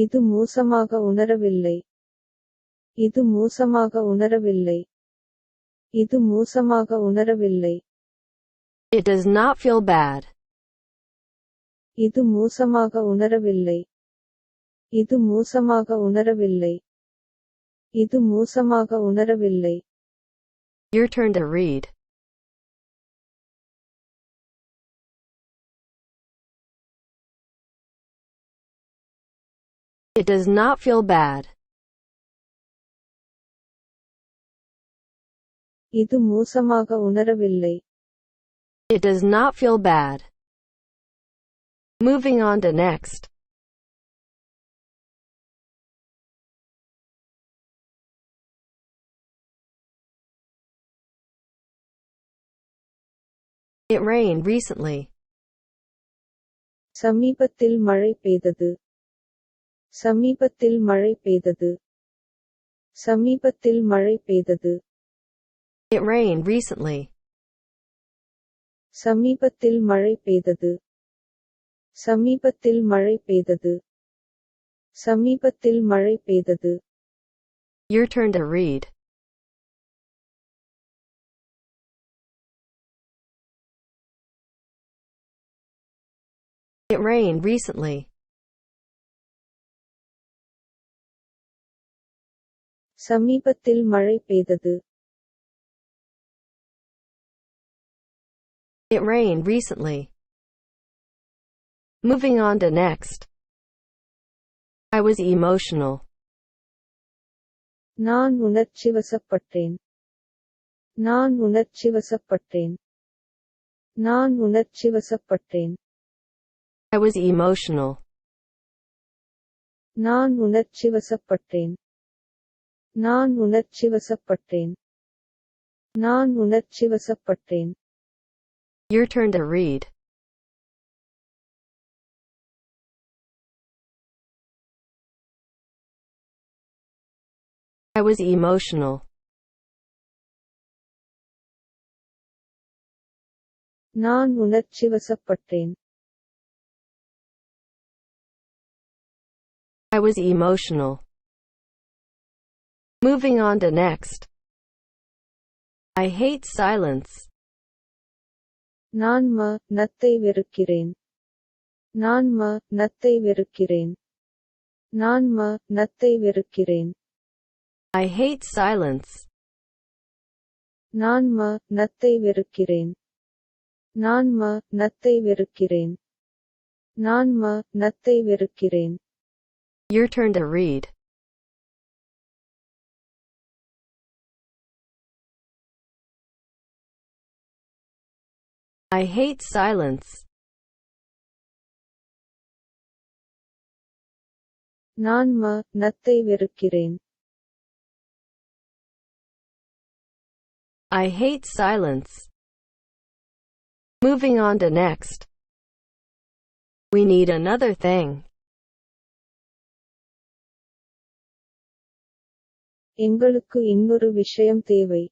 இது மோசமாக உணரவில்லை. இது மோசமாக உணரவில்லை. இது மோசமாக உணரவில்லை. It does not feel bad. இது மோசமாக உணரவில்லை. இது மோசமாக உணரவில்லை. இது மோசமாக உணரவில்லை. Your turn to read. It does not feel bad. இது மோசமாக உணரவில்லை. It does not feel bad. Moving on to next. It rained recently. சமீபத்தில் மழை பெய்தது. சமீபத்தில் மழை பெய்தது. சமீபத்தில் மழை பெய்தது. It rained recently. சமீபத்தில் மழை பெய்தது. சமீபத்தில் மழை பெய்தது. சமீபத்தில் மழை பெய்தது. Your turn to read. It rained recently. சமீபத்தில் மழை பெய்தது. It rained recently. Moving on to next. I was emotional. நான் உணர்ச்சிவசப்பட்டேன். நான் உணர்ச்சிவசப்பட்டேன். நான் உணர்ச்சிவசப்பட்டேன். I was emotional. நான் உணர்ச்சிவசப்பட்டேன். நான் உணர்ச்சிவசப்பட்டேன். நான் உணர்ச்சிவசப்பட்டேன். Your turn to read. I was emotional. நான் உணர்ச்சிவசப்பட்டேன். I was emotional. Moving on to next. I hate silence. நான் நத்தை வெறுக்கிறேன். நான் நத்தை வெறுக்கிறேன். நான் நத்தை வெறுக்கிறேன். I hate silence. நான் நத்தை வெறுக்கிறேன். நான் நத்தை வெறுக்கிறேன். நான் நத்தை வெறுக்கிறேன். Your turn to read. I hate silence. நான் நத்தை வெறுக்கிறேன். I hate silence. Moving on to next. We need another thing. எங்களுக்கு இன்னொரு விஷயம் தேவை.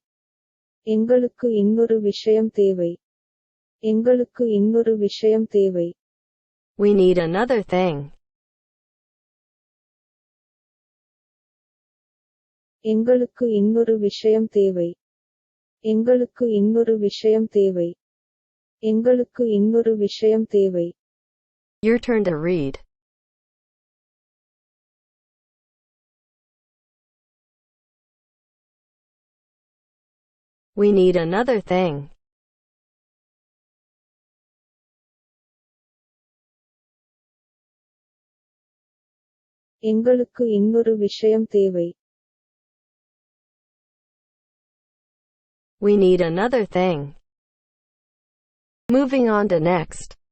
எங்களுக்கு இன்னொரு விஷயம் தேவை. எங்களுக்கு இன்னொரு விஷயம் தேவை. We need another thing. எங்களுக்கு இன்னொரு விஷயம் தேவை. எங்களுக்கு இன்னொரு விஷயம் தேவை. எங்களுக்கு இன்னொரு விஷயம் தேவை. Your turn to read. We need another thing. எங்களுக்கு இன்னொரு விஷயம் தேவை. We need another thing. Moving on to next.